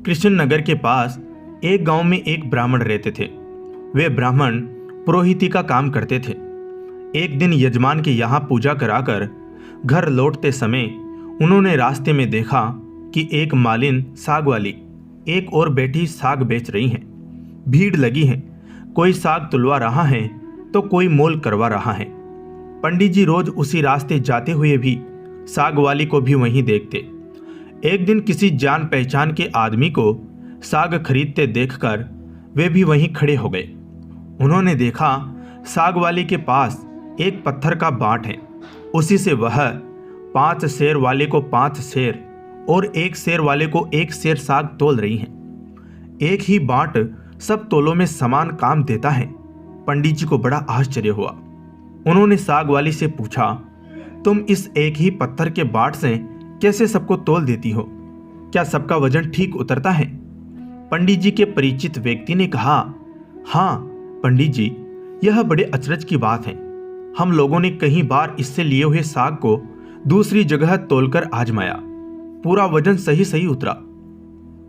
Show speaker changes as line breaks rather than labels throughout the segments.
कृष्णनगर के पास एक गांव में एक ब्राह्मण रहते थे। वे ब्राह्मण पुरोहिती का काम करते थे। एक दिन यजमान के यहाँ पूजा कराकर घर लौटते समय उन्होंने रास्ते में देखा कि एक मालिन साग वाली एक और बेटी साग बेच रही हैं। भीड़ लगी है, कोई साग तुलवा रहा है तो कोई मोल करवा रहा है। पंडित जी रोज उसी रास्ते जाते हुए भी साग वाली को भी वहीं देखते। एक दिन किसी जान पहचान के आदमी को साग खरीदते देखकर वे भी वहीं खड़े हो गए। उन्होंने देखा साग वाली के पास एक पत्थर का बाट है, उसी से वह 5 सेर वाले को 5 सेर और 1 सेर वाले को 1 सेर साग तोल रही हैं। एक ही बाट सब तोलों में समान काम देता है। पंडित जी को बड़ा आश्चर्य हुआ। उन्होंने साग वाली से पूछा, तुम इस एक ही पत्थर के बाट से कैसे सबको तोल देती हो? क्या सबका वजन ठीक उतरता है? पंडित जी के परिचित व्यक्ति ने कहा, हाँ पंडित जी, यह बड़े अचरज की बात है। हम लोगों ने कई बार इससे लिए हुए साग को दूसरी जगह तोलकर आजमाया, पूरा वजन सही सही उतरा।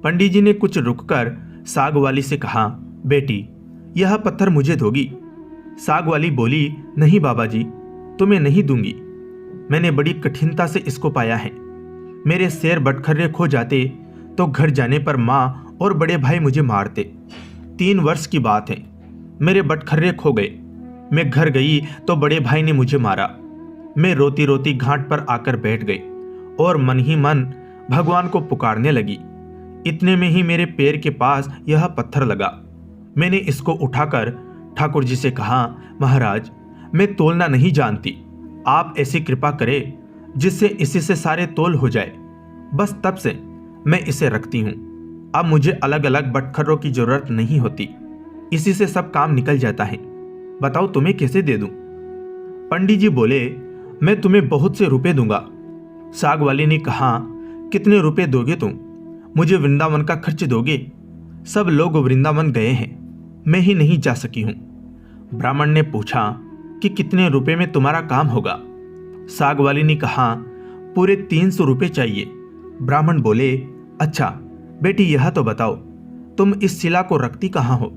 पंडित जी ने कुछ रुककर साग वाली से कहा, बेटी यह पत्थर मुझे दोगी? साग वाली बोली, नहीं बाबा जी, तुम्हें नहीं दूंगी। मैंने बड़ी कठिनता से इसको पाया है। मेरे सेर बटखरे खो जाते तो घर जाने पर माँ और बड़े भाई मुझे मारते। 3 वर्ष की बात है, मेरे बटखरे खो गए। मैं घर गई तो बड़े भाई ने मुझे मारा। मैं रोती रोती घाट पर आकर बैठ गई और मन ही मन भगवान को पुकारने लगी। इतने में ही मेरे पैर के पास यह पत्थर लगा। मैंने इसको उठाकर ठाकुर जी से कहा, महाराज मैं तोलना नहीं जानती, आप ऐसी कृपा करें जिससे इसी से सारे तोल हो जाए। बस तब से मैं इसे रखती हूँ। अब मुझे अलग अलग बटखरों की जरूरत नहीं होती, इसी से सब काम निकल जाता है। बताओ तुम्हें कैसे दे दूं? पंडित जी बोले, मैं तुम्हें बहुत से रुपए दूंगा। साग वाली ने कहा, कितने रुपए दोगे तुम? मुझे वृंदावन का खर्च दोगे? सब लोग वृंदावन गए हैं, मैं ही नहीं जा सकी हूं। ब्राह्मण ने पूछा कि कितने रुपए में तुम्हारा काम होगा? साग वाली ने कहा, पूरे 300 रुपए चाहिए। ब्राह्मण बोले, अच्छा बेटी यह तो बताओ, तुम इस शिला को रखती कहाँ हो?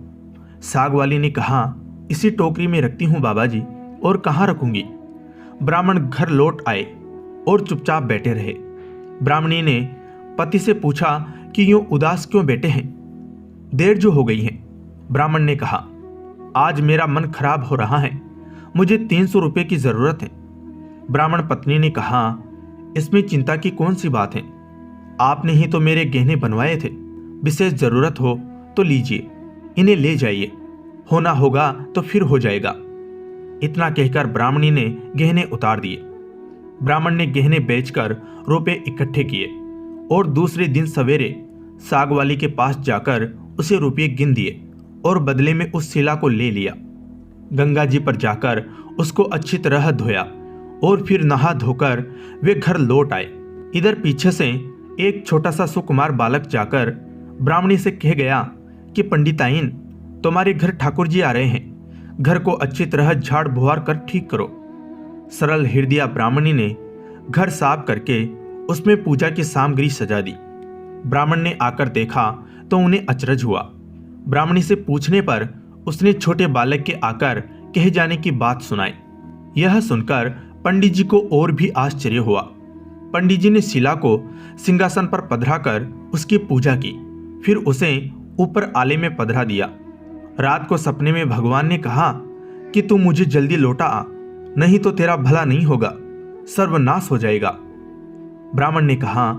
साग वाली ने कहा, इसी टोकरी में रखती हूँ बाबा जी, और कहाँ रखूंगी? ब्राह्मण घर लौट आए और चुपचाप बैठे रहे। ब्राह्मणी ने पति से पूछा कि यूं उदास क्यों बैठे हैं? देर जो हो गई है। ब्राह्मण ने कहा, आज मेरा मन खराब हो रहा है, मुझे 300 रुपए की जरूरत है। ब्राह्मण पत्नी ने कहा, इसमें चिंता की कौन सी बात है? आपने ही तो मेरे गहने बनवाए थे, विशेष जरूरत हो तो लीजिए, इन्हें ले जाइए, होना होगा तो फिर हो जाएगा। इतना कहकर ब्राह्मणी ने गहने उतार दिए। ब्राह्मण ने गहने बेचकर रुपए इकट्ठे किए और दूसरे दिन सवेरे साग वाली के पास जाकर उसे रुपये गिन दिए और बदले में उस शिला को ले लिया। गंगा जी पर जाकर उसको अच्छी तरह धोया और फिर नहा धोकर वे घर लौट आए। इधर पीछे से एक छोटा सा सुकुमार बालक जाकर ब्राह्मणी से कह गया कि पंडिताइन, तुम्हारे घर ठाकुर जी आ रहे हैं, घर को अच्छी तरह झाड़ बुहार कर ठीक करो। सरल हृदया ब्राह्मणी ने घर साफ करके उसमें पूजा की सामग्री सजा दी। ब्राह्मण ने आकर देखा तो उन्हें अचरज हुआ। ब्राह्मणी से पूछने पर उसने छोटे बालक के आकर कहे जाने की बात सुनाई। यह सुनकर पंडित जी को और भी आश्चर्य हुआ। पंडित जी ने शिला को सिंहासन पर पधराकर उसकी पूजा की, फिर उसे ऊपर आले में पधरा दिया। रात को सपने में भगवान ने कहा कि तू मुझे जल्दी लौटा आ, नहीं तो तेरा भला नहीं होगा, सर्वनाश हो जाएगा। ब्राह्मण ने कहा,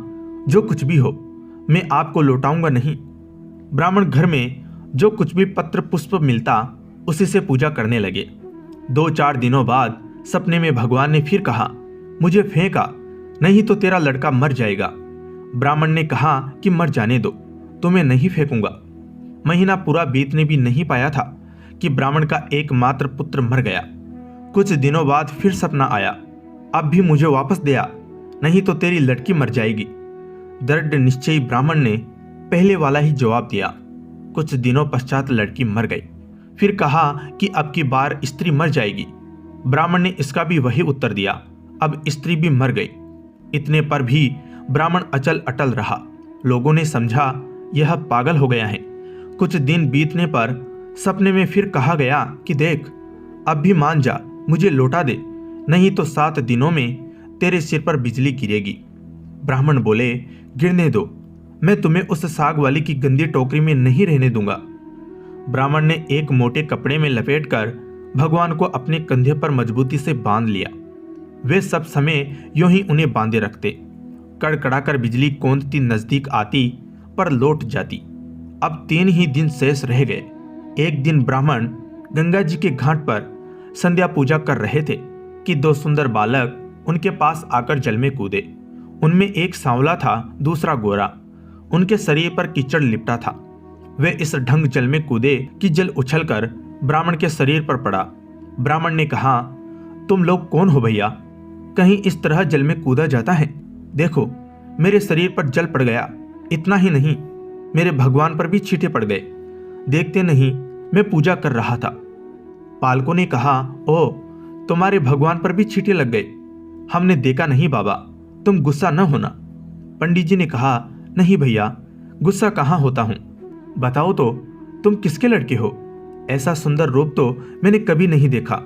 जो कुछ भी हो, मैं आपको लौटाऊंगा नहीं। ब्राह्मण घर में जो कुछ भी पत्र पुष्प मिलता उसी से पूजा करने लगे। 2-4 दिनों बाद सपने में भगवान ने फिर कहा, मुझे फेंका, नहीं तो तेरा लड़का मर जाएगा। ब्राह्मण ने कहा कि मर जाने दो, तुम्हें नहीं फेंकूंगा। महीना पूरा बीतने भी नहीं पाया था कि ब्राह्मण का एकमात्र पुत्र मर गया। कुछ दिनों बाद फिर सपना आया, अब भी मुझे वापस दे आ, नहीं तो तेरी लड़की मर जाएगी। दृढ़ निश्चयी ब्राह्मण ने पहले वाला ही जवाब दिया। कुछ दिनों पश्चात लड़की मर गई। फिर कहा कि अब की बार स्त्री मर जाएगी। ब्राह्मण ने इसका भी वही उत्तर दिया। अब स्त्री भी मर गई। इतने पर भी ब्राह्मण अचल अटल रहा। लोगों ने समझा यह पागल हो गया है। कुछ दिन बीतने पर सपने में फिर कहा गया कि देख, अब भी मान जा, मुझे लौटा दे, नहीं तो 7 दिनों में तेरे सिर पर बिजली गिरेगी। ब्राह्मण बोले, गिरने दो, मैं तुम्हें उस साग वाली की गंदी टोकरी में नहीं रहने दूंगा। ब्राह्मण ने एक मोटे कपड़े में लपेटकर भगवान को अपने कंधे पर मजबूती से बांध लिया। वे सब समय यूं ही उन्हें बांधे रखते। कड़कड़ाकर बिजली कौंधती नजदीक आती पर लौट जाती। अब 3 ही दिन शेष रह गए। एक दिन ब्राह्मण गंगा जी के घाट पर संध्या पूजा कर रहे थे कि 2 सुंदर बालक उनके पास आकर जल में कूदे। उनमें एक सांवला था, दूसरा गोरा। उनके शरीर पर कीचड़ लिपटा था। वे इस ढंग जल में कूदे कि जल उछलकर ब्राह्मण के शरीर पर पड़ा। ब्राह्मण ने कहा, तुम लोग कौन हो भैया? कहीं इस तरह जल में कूदा जाता है? देखो, मेरे शरीर पर जल पड़ गया। इतना ही नहीं, मेरे भगवान पर भी छींटे पड़ गए। देखते नहीं, मैं पूजा कर रहा था। पालकों ने कहा, ओ, तुम्हारे भगवान पर भी छींटे लग गए। हमने देखा नहीं बाबा, तुम गुस्सा न होना। पंडित जी ने कहा, नहीं भैया, गुस्सा कहाँ होता हूँ। बताओ तो, तुम किसके लड़के हो? ऐसा सुंदर रूप तो मैंने कभी नहीं देखा।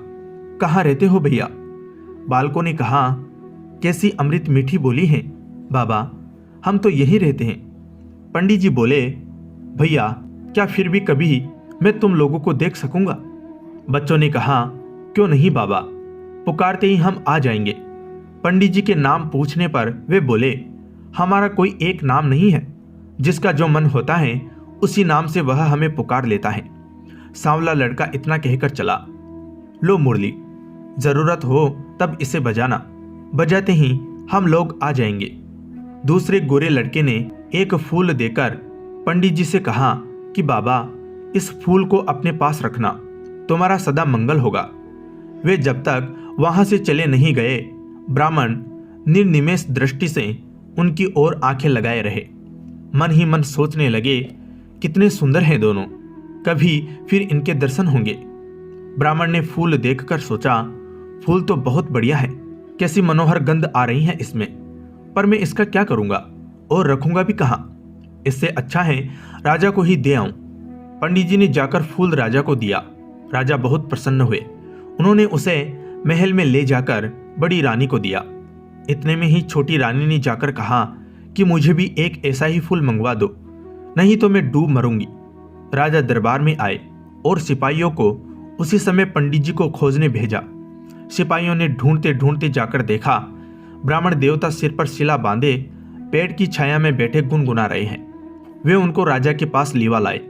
कहाँ रहते हो भैया? बालकों ने कहा, कैसी अमृत मीठी बोली है बाबा, हम तो यहीं रहते हैं। पंडित जी बोले, भैया, क्या फिर भी कभी मैं तुम लोगों को देख सकूंगा? बच्चों ने कहा, क्यों नहीं बाबा, पुकारते ही हम आ जाएंगे। पंडित जी के नाम पूछने पर वे बोले, हमारा कोई एक नाम नहीं है। जिसका जो मन होता है उसी नाम से वह हमें पुकार लेता है। सांवला लड़का इतना कहकर चला। लो मुरली, जरूरत हो तब इसे बजाना, बजाते ही हम लोग आ जाएंगे। दूसरे गोरे लड़के ने एक फूल देकर पंडित जी से कहा कि बाबा, इस फूल को अपने पास रखना, तुम्हारा सदा मंगल होगा। वे जब तक वहां से चले नहीं गए, ब्राह्मण निर्निमेष दृष्टि से उनकी ओर आंखें लगाए रहे। मन ही मन सोचने लगे, कितने सुंदर हैं दोनों, कभी फिर इनके दर्शन होंगे। ब्राह्मण ने फूल देखकर सोचा, फूल तो बहुत बढ़िया है, कैसी मनोहर गंध आ रही है इसमें, पर मैं इसका क्या करूंगा और रखूंगा भी कहाँ? इससे अच्छा है राजा को ही दे आऊं। पंडित जी ने जाकर फूल राजा को दिया। राजा बहुत प्रसन्न हुए। उन्होंने उसे महल में ले जाकर बड़ी रानी को दिया। इतने में ही छोटी रानी ने जाकर कहा कि मुझे भी एक ऐसा ही फूल मंगवा दो, नहीं तो मैं डूब मरूंगी। राजा दरबार में आए और सिपाहियों को उसी समय पंडित जी को खोजने भेजा। सिपाहियों ने ढूंढते ढूंढते जाकर देखा, ब्राह्मण देवता सिर पर शिला बांधे पेड़ की छाया में बैठे गुनगुना रहे हैं। वे उनको राजा के पास लीवा लाए।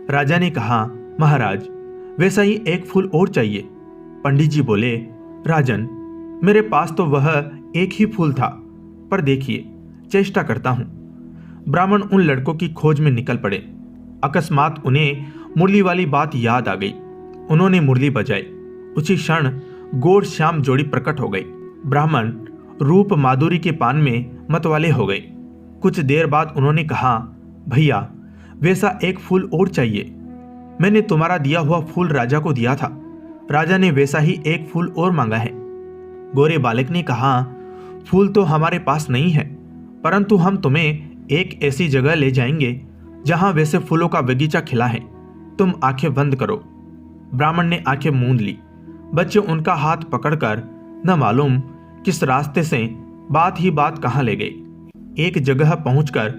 राजा ने कहा, महाराज, वैसा ही एक फूल और चाहिए। पंडित जी बोले, राजन, मेरे पास तो वह एक ही फूल था, पर देखिए, चेष्टा करता हूं। ब्राह्मण उन लड़कों की खोज में निकल पड़े। अकस्मात उन्हें मुरली वाली बात याद आ गई। उन्होंने मुरली बजाई। उसी क्षण गोर श्याम जोड़ी प्रकट हो गई। ब्राह्मण रूप माधुरी के पान में मतवाले हो गए। कुछ देर बाद उन्होंने कहा, भैया, वैसा एक फूल और चाहिए। मैंने तुम्हारा दिया हुआ फूल राजा को दिया था। राजा ने वैसा ही एक फूल और मांगा है। गोरे बालक ने कहा, फूल तो हमारे पास नहीं है, परंतु हम तुम्हें एक ऐसी जगह ले जाएंगे जहां वैसे फूलों का बगीचा खिला है। तुम आंखें बंद करो। ब्राह्मण ने आंखें मूंद ली। बच्चे उनका हाथ पकड़कर न मालूम किस रास्ते से बात ही बात कहां ले गए। एक जगह पहुंचकर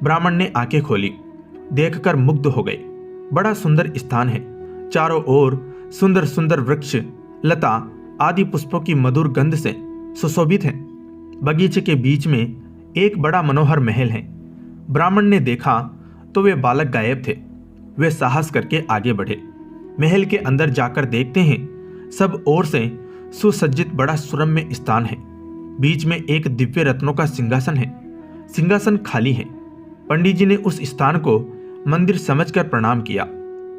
ब्राह्मण ने आंखें खोली। देखकर मुग्ध हो गए। बड़ा सुंदर स्थान है। चारों ओर सुंदर सुंदर वृक्ष, लता आदि पुष्पों की मधुर गंध से सुशोभित है। बगीचे के बीच में एक बड़ा मनोहर महल है। ब्राह्मण ने देखा तो वे बालक गायब थे। वे साहस करके आगे बढ़े। महल के अंदर जाकर देखते हैं, सब ओर से सुसज्जित बड़ा सुरम्य स्थान है। बीच में एक दिव्य रत्नों का सिंहासन है। सिंहासन खाली है। पंडित जी ने उस स्थान को मंदिर समझकर प्रणाम किया।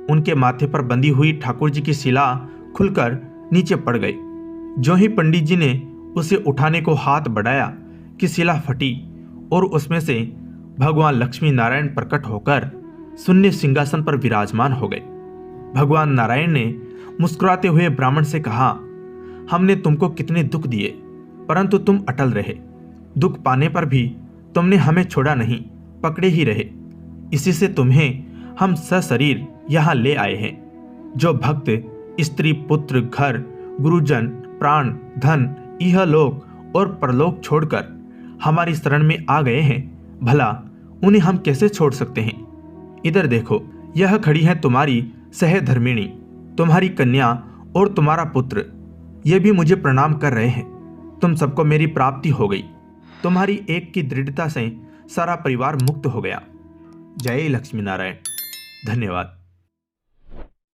उनके माथे पर बंधी हुई ठाकुर जी की शिला खुलकर नीचे पड़ गई। जो ही पंडित जी ने उसे उठाने को हाथ बढ़ाया कि शिला फटी और उसमें से भगवान लक्ष्मी नारायण प्रकट होकर शून्य सिंहासन पर विराजमान हो गए। भगवान नारायण ने मुस्कुराते हुए ब्राह्मण से कहा, हमने तुमको कितने दुख दिए, परंतु तुम अटल रहे। दुख पाने पर भी तुमने हमें छोड़ा नहीं, पकड़े ही रहे। इसी से तुम्हें हम सशरीर यहाँ ले आए हैं। जो भक्त स्त्री पुत्र घर गुरुजन प्राण धन इहलोक और परलोक छोड़कर हमारी शरण में आ गए हैं, भला उन्हें हम कैसे छोड़ सकते हैं। इधर देखो, यह खड़ी है तुम्हारी सहधर्मिणी, तुम्हारी कन्या और तुम्हारा पुत्र। ये भी मुझे प्रणाम कर रहे हैं। तुम सबको मेरी प्राप्ति हो गई। तुम्हारी एक की दृढ़ता से सारा परिवार मुक्त हो गया। जय लक्ष्मी नारायण। धन्यवाद।